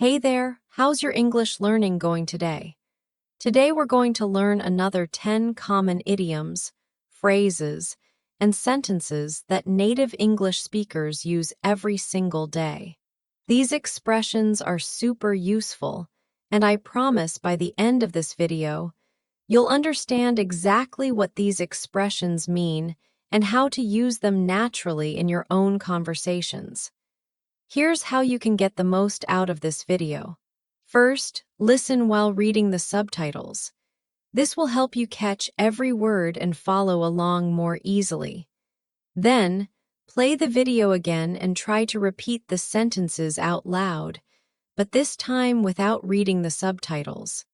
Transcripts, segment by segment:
Hey there, how's your English learning going today? Today we're going to learn another 10 common idioms, phrases, and sentences that native English speakers use every single day. These expressions are super useful, and I promise by the end of this video, you'll understand exactly what these expressions mean and how to use them naturally in your own conversations. Here's how you can get the most out of this video. First, listen while reading the subtitles. This will help you catch every word and follow along more easily. Then, play the video again and try to repeat the sentences out loud, but this time without reading the subtitles.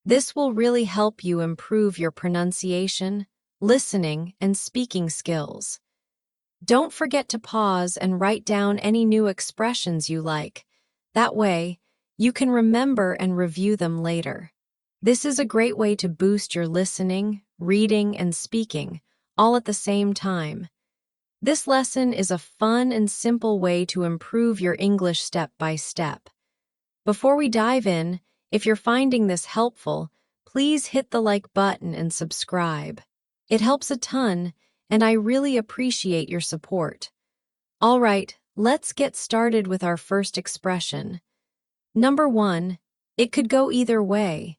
This will really help you improve your pronunciation, listening, and speaking skills. Don't forget to pause and write down any new expressions you like. That way, you can remember and review them later. This is a great way to boost your listening, reading, and speaking, all at the same time. This lesson is a fun and simple way to improve your English step by step. Before we dive in, if you're finding this helpful, please hit the like button and subscribe. It helps a ton, and I really appreciate your support. All right, let's get started with our first expression. Number 1, it could go either way.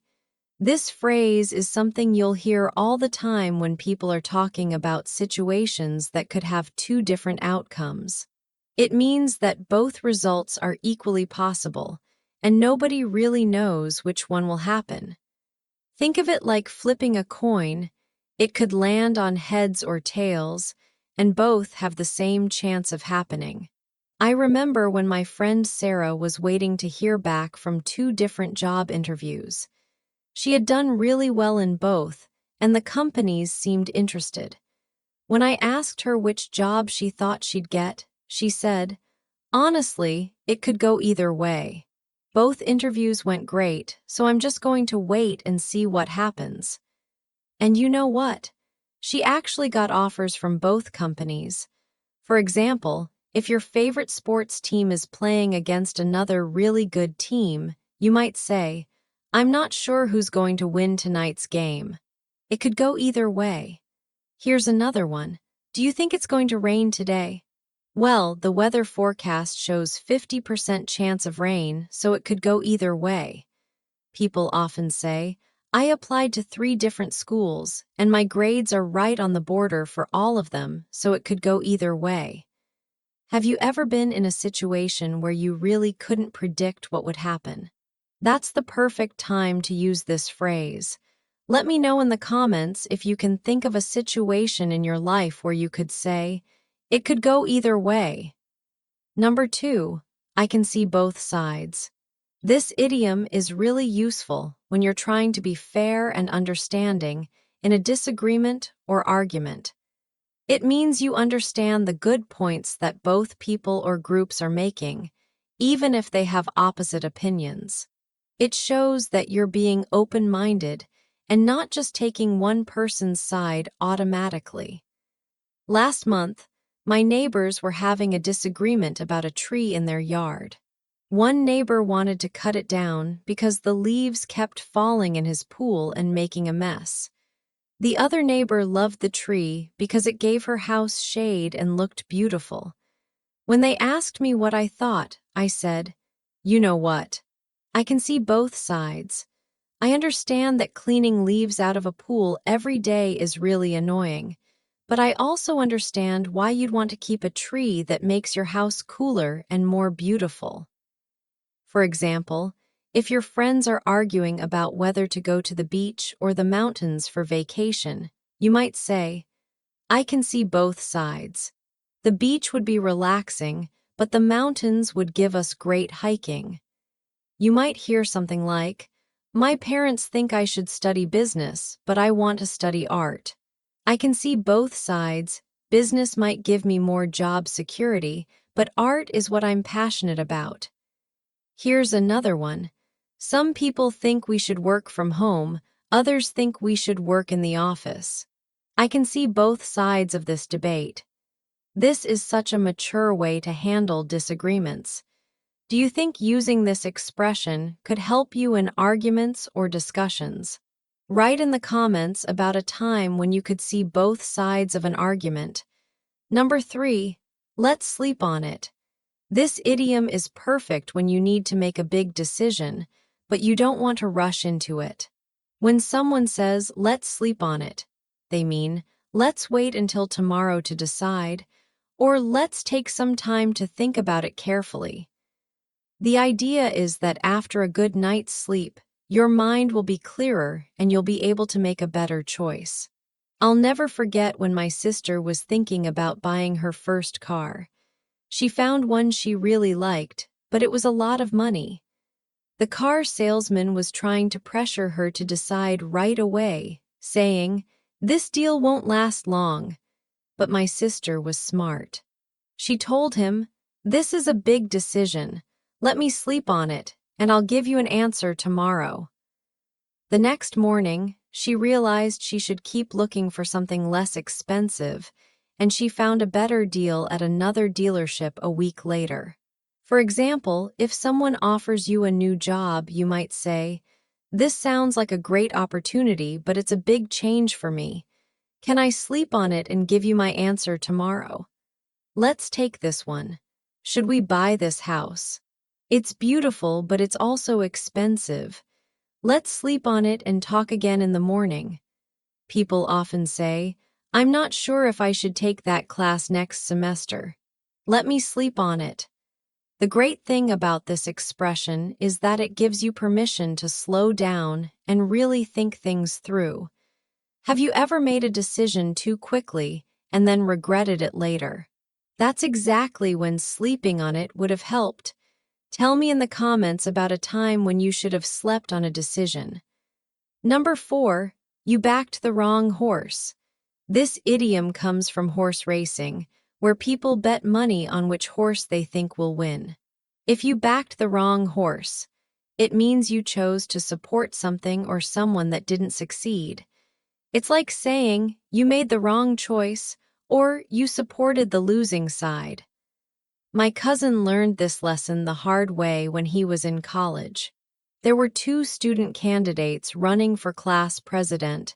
This phrase is something you'll hear all the time when people are talking about situations that could have two different outcomes. It means that both results are equally possible, and nobody really knows which one will happen. Think of it like flipping a coin. It could land on heads or tails, and both have the same chance of happening. I remember when my friend Sarah was waiting to hear back from 2 different job interviews. She had done really well in both, and the companies seemed interested. When I asked her which job she thought she'd get, she said, "Honestly, it could go either way. Both interviews went great, so I'm just going to wait and see what happens." And you know what? She actually got offers from both companies. For example, if your favorite sports team is playing against another really good team, you might say, "I'm not sure who's going to win tonight's game." It could go either way. Here's another one. Do you think it's going to rain today? Well, the weather forecast shows 50% chance of rain, so it could go either way. People often say, "I applied to 3 different schools, and my grades are right on the border for all of them, so it could go either way." Have you ever been in a situation where you really couldn't predict what would happen? That's the perfect time to use this phrase. Let me know in the comments if you can think of a situation in your life where you could say, "It could go either way." Number 2, I can see both sides. This idiom is really useful when you're trying to be fair and understanding in a disagreement or argument. It means you understand the good points that both people or groups are making, even if they have opposite opinions. It shows that you're being open-minded and not just taking one person's side automatically. Last month, my neighbors were having a disagreement about a tree in their yard. One neighbor wanted to cut it down because the leaves kept falling in his pool and making a mess. The other neighbor loved the tree because it gave her house shade and looked beautiful. When they asked me what I thought, I said, "You know what? I can see both sides. I understand that cleaning leaves out of a pool every day is really annoying, but I also understand why you'd want to keep a tree that makes your house cooler and more beautiful." For example, if your friends are arguing about whether to go to the beach or the mountains for vacation, you might say, "I can see both sides. The beach would be relaxing, but the mountains would give us great hiking." You might hear something like, "My parents think I should study business, but I want to study art. I can see both sides. Business might give me more job security, but art is what I'm passionate about." Here's another one. "Some people think we should work from home, others think we should work in the office. I can see both sides of this debate." This is such a mature way to handle disagreements. Do you think using this expression could help you in arguments or discussions? Write in the comments about a time when you could see both sides of an argument. Number 3, let's sleep on it. This idiom is perfect when you need to make a big decision, but you don't want to rush into it. When someone says, let's sleep on it, they mean, let's wait until tomorrow to decide, or let's take some time to think about it carefully. The idea is that after a good night's sleep, your mind will be clearer and you'll be able to make a better choice. I'll never forget when my sister was thinking about buying her first car. She found one she really liked, but it was a lot of money. The car salesman was trying to pressure her to decide right away, saying, "This deal won't last long." But my sister was smart. She told him, "This is a big decision. Let me sleep on it, and I'll give you an answer tomorrow." The next morning, she realized she should keep looking for something less expensive, and she found a better deal at another dealership a week later. For example, if someone offers you a new job, you might say, "This sounds like a great opportunity, but it's a big change for me. Can I sleep on it and give you my answer tomorrow? Let's take this one. Should we buy this house? It's beautiful, but it's also expensive. Let's sleep on it and talk again in the morning." People often say, "I'm not sure if I should take that class next semester. Let me sleep on it." The great thing about this expression is that it gives you permission to slow down and really think things through. Have you ever made a decision too quickly and then regretted it later? That's exactly when sleeping on it would have helped. Tell me in the comments about a time when you should have slept on a decision. Number 4, you backed the wrong horse. This idiom comes from horse racing, where people bet money on which horse they think will win. If you backed the wrong horse, it means you chose to support something or someone that didn't succeed. It's like saying you made the wrong choice or you supported the losing side. My cousin learned this lesson the hard way when he was in college. There were 2 student candidates running for class president,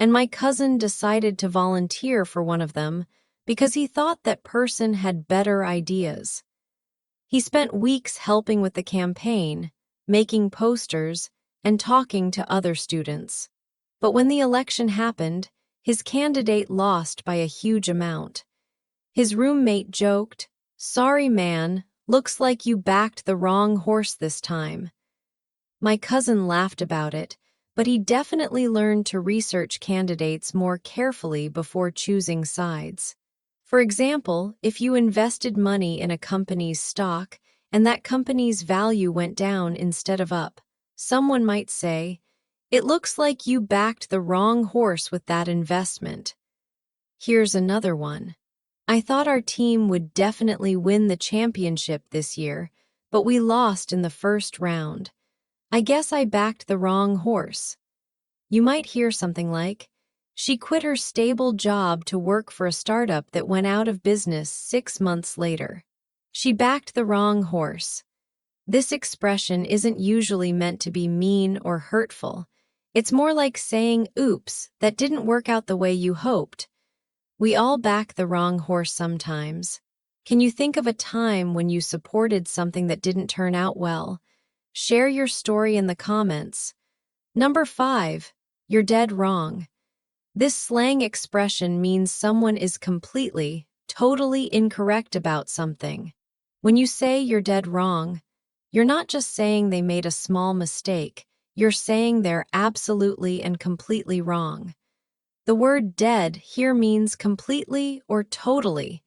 and my cousin decided to volunteer for one of them because he thought that person had better ideas. He spent weeks helping with the campaign, making posters, and talking to other students. But when the election happened, his candidate lost by a huge amount. His roommate joked, "Sorry, man, looks like you backed the wrong horse this time." My cousin laughed about it, but he definitely learned to research candidates more carefully before choosing sides. For example, if you invested money in a company's stock and that company's value went down instead of up, someone might say, "It looks like you backed the wrong horse with that investment." Here's another one. "I thought our team would definitely win the championship this year, but we lost in the first round. I guess I backed the wrong horse." You might hear something like, "She quit her stable job to work for a startup that went out of business 6 months later. She backed the wrong horse." This expression isn't usually meant to be mean or hurtful. It's more like saying, "Oops, that didn't work out the way you hoped." We all back the wrong horse sometimes. Can you think of a time when you supported something that didn't turn out well? Share your story in the comments. Number 5, you're dead wrong. This slang expression means someone is completely, totally incorrect about something. When you say you're dead wrong, you're not just saying they made a small mistake, you're saying they're absolutely and completely wrong. The word dead here means completely or totally,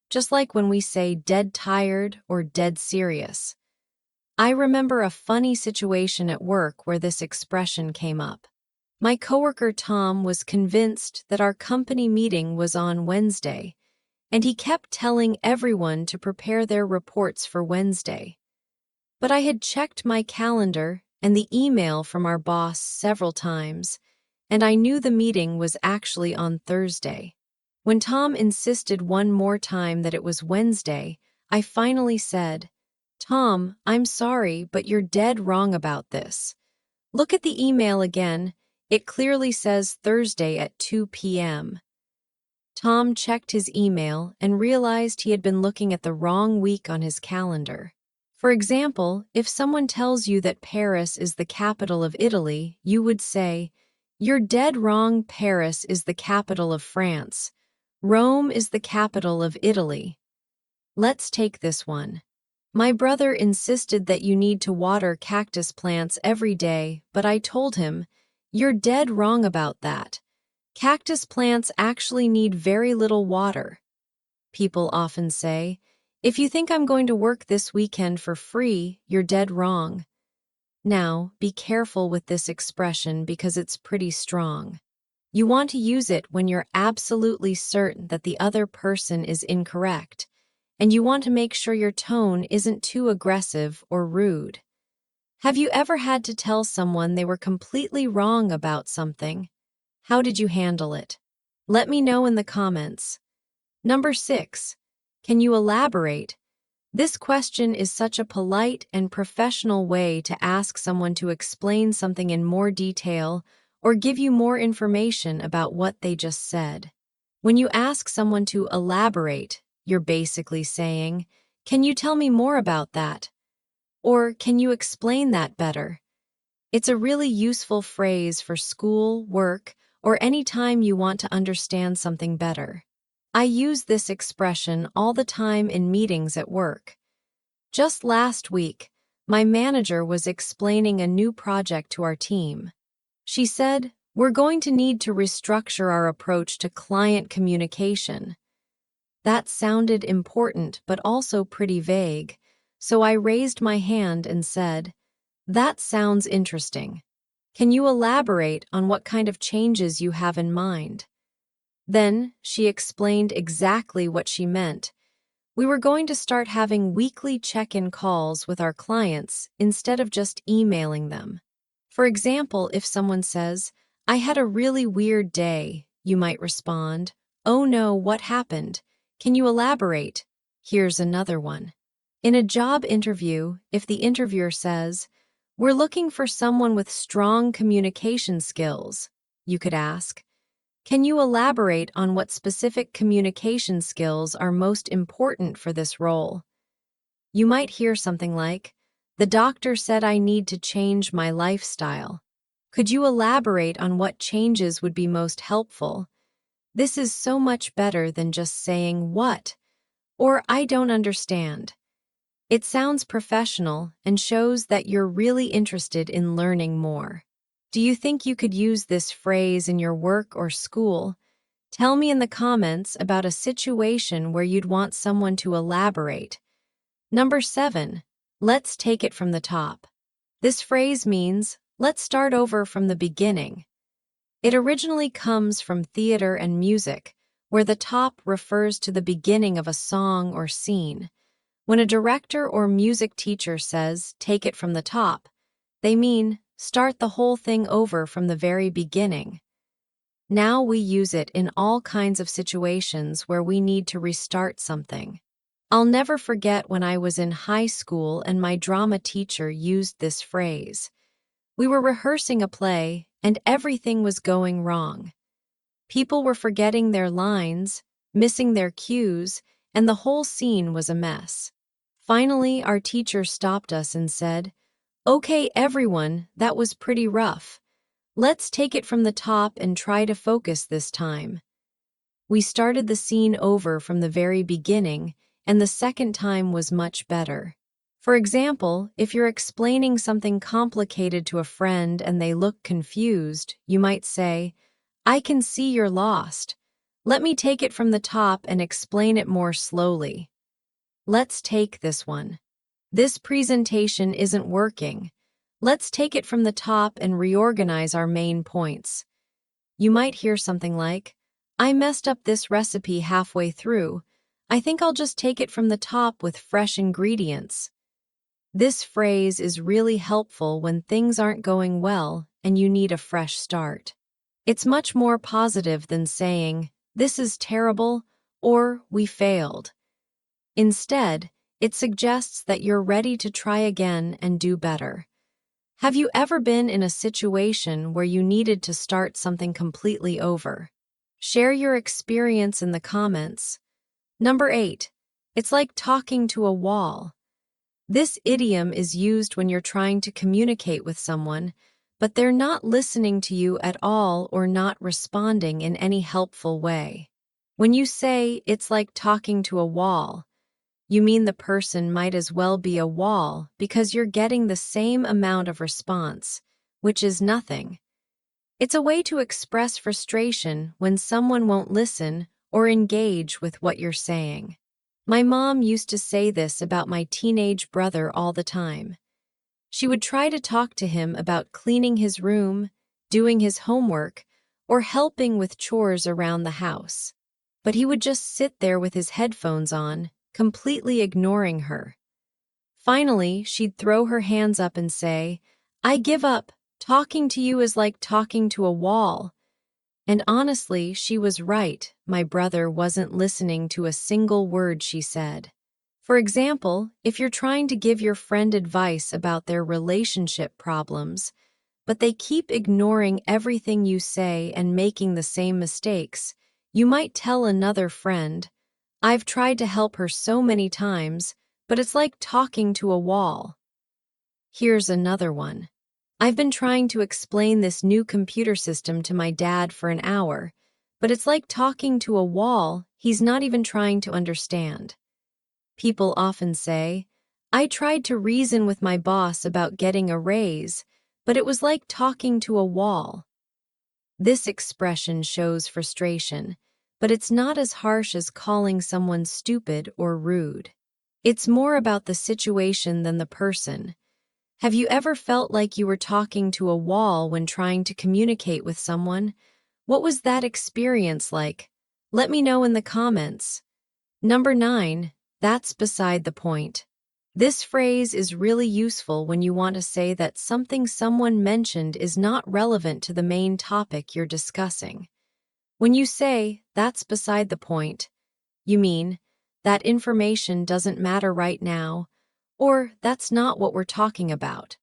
just like when we say dead tired or dead serious. I remember a funny situation at work where this expression came up. My coworker Tom was convinced that our company meeting was on Wednesday, and he kept telling everyone to prepare their reports for Wednesday. But I had checked my calendar and the email from our boss several times, and I knew the meeting was actually on Thursday. When Tom insisted one more time that it was Wednesday, I finally said, Tom, I'm sorry, but you're dead wrong about this. Look at the email again. It clearly says Thursday at 2 p.m. Tom checked his email and realized he had been looking at the wrong week on his calendar. For example, if someone tells you that Paris is the capital of Italy, you would say, "You're dead wrong, Paris is the capital of France. Rome is the capital of Italy." Let's take this one. My brother insisted that you need to water cactus plants every day, but I told him, "You're dead wrong about that. Cactus plants actually need very little water." People often say, "If you think I'm going to work this weekend for free, you're dead wrong." Now, be careful with this expression because it's pretty strong. You want to use it when you're absolutely certain that the other person is incorrect, and you want to make sure your tone isn't too aggressive or rude. Have you ever had to tell someone they were completely wrong about something? How did you handle it? Let me know in the comments. Number 6. Can you elaborate? This question is such a polite and professional way to ask someone to explain something in more detail or give you more information about what they just said. When you ask someone to elaborate, you're basically saying, "Can you tell me more about that?" Or, "Can you explain that better?" It's a really useful phrase for school, work, or any time you want to understand something better. I use this expression all the time in meetings at work. Just last week, my manager was explaining a new project to our team. She said, "We're going to need to restructure our approach to client communication." That sounded important but also pretty vague, so I raised my hand and said, "That sounds interesting. Can you elaborate on what kind of changes you have in mind?" Then she explained exactly what she meant. We were going to start having weekly check-in calls with our clients instead of just emailing them. For example, if someone says, "I had a really weird day," you might respond, "Oh no, what happened? Can you elaborate?" Here's another one. In a job interview, if the interviewer says, "We're looking for someone with strong communication skills," you could ask, "Can you elaborate on what specific communication skills are most important for this role?" You might hear something like, "The doctor said I need to change my lifestyle. Could you elaborate on what changes would be most helpful?" This is so much better than just saying "what" or "I don't understand." It sounds professional and shows that you're really interested in learning more. Do you think you could use this phrase in your work or school? Tell me in the comments about a situation where you'd want someone to elaborate. Number 7. Let's take it from the top. This phrase means, let's start over from the beginning. It originally comes from theater and music, where the top refers to the beginning of a song or scene. When a director or music teacher says, "Take it from the top," they mean, start the whole thing over from the very beginning. Now we use it in all kinds of situations where we need to restart something. I'll never forget when I was in high school and my drama teacher used this phrase. We were rehearsing a play, and everything was going wrong. People were forgetting their lines, missing their cues, and the whole scene was a mess. Finally, our teacher stopped us and said, "Okay, everyone, that was pretty rough. Let's take it from the top and try to focus this time." We started the scene over from the very beginning, and the second time was much better. For example, if you're explaining something complicated to a friend and they look confused, you might say, "I can see you're lost. Let me take it from the top and explain it more slowly." Let's take this one. "This presentation isn't working. Let's take it from the top and reorganize our main points." You might hear something like, "I messed up this recipe halfway through. I think I'll just take it from the top with fresh ingredients." This phrase is really helpful when things aren't going well and you need a fresh start. It's much more positive than saying, "This is terrible," or "We failed." Instead, It suggests that you're ready to try again and do better. Have you ever been in a situation where you needed to start something completely over? Share your experience in the comments. Number 8. It's like talking to a wall. This idiom is used when you're trying to communicate with someone, but they're not listening to you at all or not responding in any helpful way. When you say it's like talking to a wall, you mean the person might as well be a wall because you're getting the same amount of response, which is nothing. It's a way to express frustration when someone won't listen or engage with what you're saying. My mom used to say this about my teenage brother all the time. She would try to talk to him about cleaning his room, doing his homework, or helping with chores around the house. But he would just sit there with his headphones on, completely ignoring her. Finally, she'd throw her hands up and say, "I give up. Talking to you is like talking to a wall." And honestly, she was right. My brother wasn't listening to a single word she said. For example, if you're trying to give your friend advice about their relationship problems, but they keep ignoring everything you say and making the same mistakes, you might tell another friend, "I've tried to help her so many times, but it's like talking to a wall." Here's another one. "I've been trying to explain this new computer system to my dad for an hour, but it's like talking to a wall. He's not even trying to understand." People often say, "I tried to reason with my boss about getting a raise, but it was like talking to a wall." This expression shows frustration, but it's not as harsh as calling someone stupid or rude. It's more about the situation than the person. Have you ever felt like you were talking to a wall when trying to communicate with someone? What was that experience like? Let me know in the comments. Number 9, that's beside the point. This phrase is really useful when you want to say that something someone mentioned is not relevant to the main topic you're discussing. When you say, "That's beside the point," you mean, that information doesn't matter right now, or that's not what we're talking about.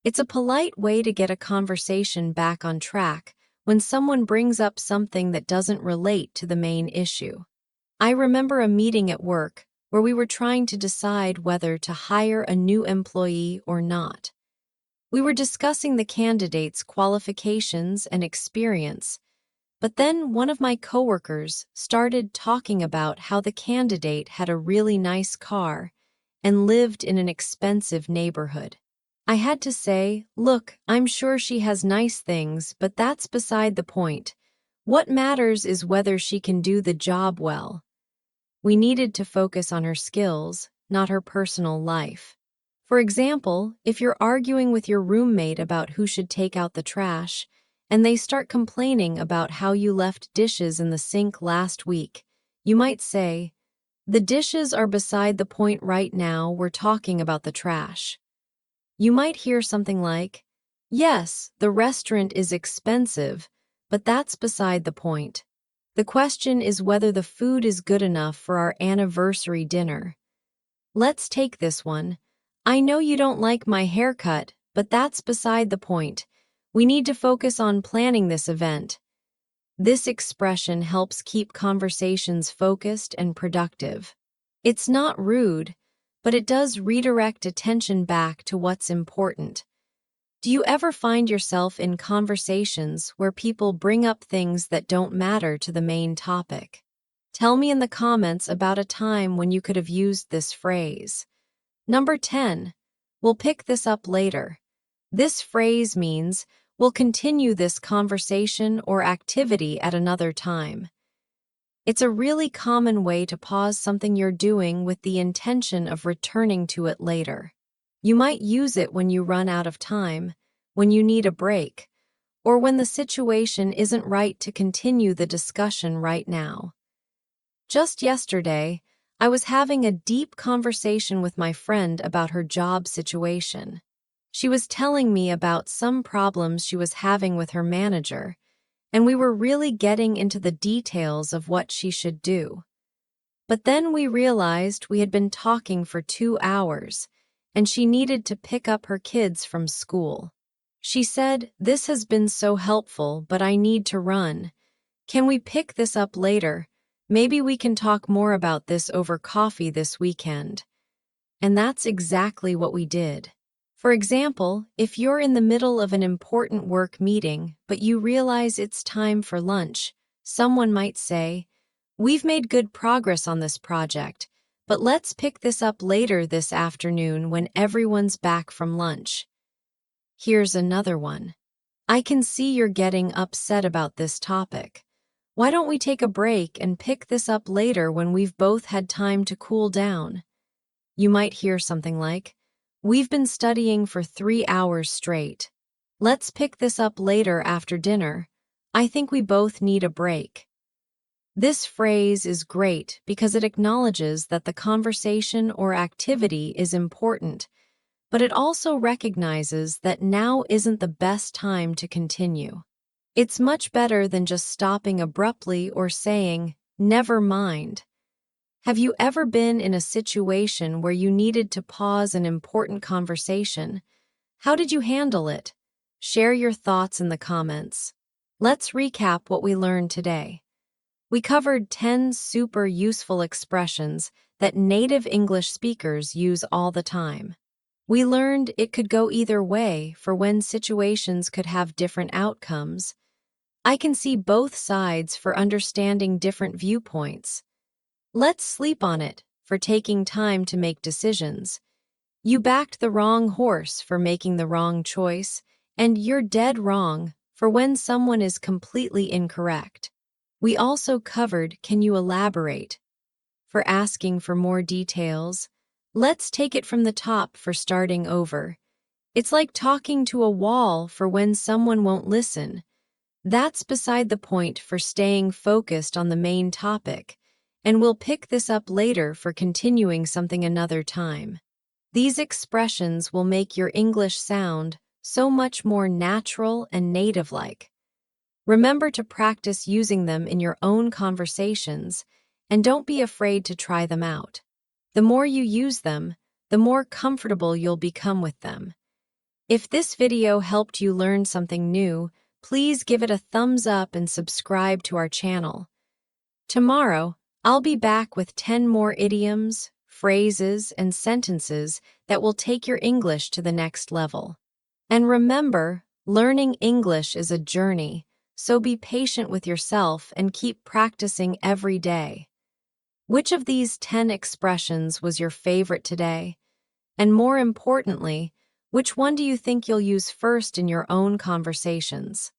It's a polite way to get a conversation back on track when someone brings up something that doesn't relate to the main issue. I remember a meeting at work where we were trying to decide whether to hire a new employee or not. We were discussing the candidate's qualifications and experience, but then one of my coworkers started talking about how the candidate had a really nice car and lived in an expensive neighborhood. I had to say, "Look, I'm sure she has nice things, but that's beside the point. What matters is whether she can do the job well." We needed to focus on her skills, not her personal life. For example, if you're arguing with your roommate about who should take out the trash, and they start complaining about how you left dishes in the sink last week, you might say, "The dishes are beside the point right now, we're talking about the trash." You might hear something like, "Yes, the restaurant is expensive, but that's beside the point. The question is whether the food is good enough for our anniversary dinner." Let's take this one. "I know you don't like my haircut, but that's beside the point. We need to focus on planning this event." This expression helps keep conversations focused and productive. It's not rude, but it does redirect attention back to what's important. Do you ever find yourself in conversations where people bring up things that don't matter to the main topic? Tell me in the comments about a time when you could have used this phrase. Number 10. We'll pick this up later. This phrase means we'll continue this conversation or activity at another time. It's a really common way to pause something you're doing with the intention of returning to it later. You might use it when you run out of time, when you need a break, or when the situation isn't right to continue the discussion right now. Just yesterday, I was having a deep conversation with my friend about her job situation. She was telling me about some problems she was having with her manager, and we were really getting into the details of what she should do. But then we realized we had been talking for 2 hours, and she needed to pick up her kids from school. She said, "This has been so helpful, but I need to run. Can we pick this up later? Maybe we can talk more about this over coffee this weekend." And that's exactly what we did. For example, if you're in the middle of an important work meeting, but you realize it's time for lunch, someone might say, "We've made good progress on this project, but let's pick this up later this afternoon when everyone's back from lunch." Here's another one. "I can see you're getting upset about this topic. Why don't we take a break and pick this up later when we've both had time to cool down?" You might hear something like, "We've been studying for 3 hours straight. Let's pick this up later after dinner. I think we both need a break." This phrase is great because it acknowledges that the conversation or activity is important, but it also recognizes that now isn't the best time to continue. It's much better than just stopping abruptly or saying, "Never mind." Have you ever been in a situation where you needed to pause an important conversation? How did you handle it? Share your thoughts in the comments. Let's recap what we learned today. We covered 10 super useful expressions that native English speakers use all the time. We learned it could go either way for when situations could have different outcomes. I can see both sides for understanding different viewpoints. "Let's sleep on it" for taking time to make decisions. You backed the wrong horse for making the wrong choice, and "you're dead wrong" for when someone is completely incorrect. We also covered "can you elaborate" for asking for more details. "Let's take it from the top" for starting over. It's like talking to a wall for when someone won't listen. "That's beside the point" for staying focused on the main topic, and "we'll pick this up later" for continuing something another time. These expressions will make your English sound so much more natural and native-like. Remember to practice using them in your own conversations, and don't be afraid to try them out. The more you use them, the more comfortable you'll become with them. If this video helped you learn something new, please give it a thumbs up and subscribe to our channel. Tomorrow, I'll be back with 10 more idioms, phrases, and sentences that will take your English to the next level. And remember, learning English is a journey, so be patient with yourself and keep practicing every day. Which of these 10 expressions was your favorite today? And more importantly, which one do you think you'll use first in your own conversations?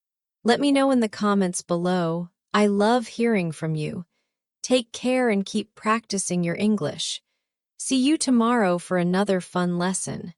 Let me know in the comments below. I love hearing from you. Take care and keep practicing your English. See you tomorrow for another fun lesson.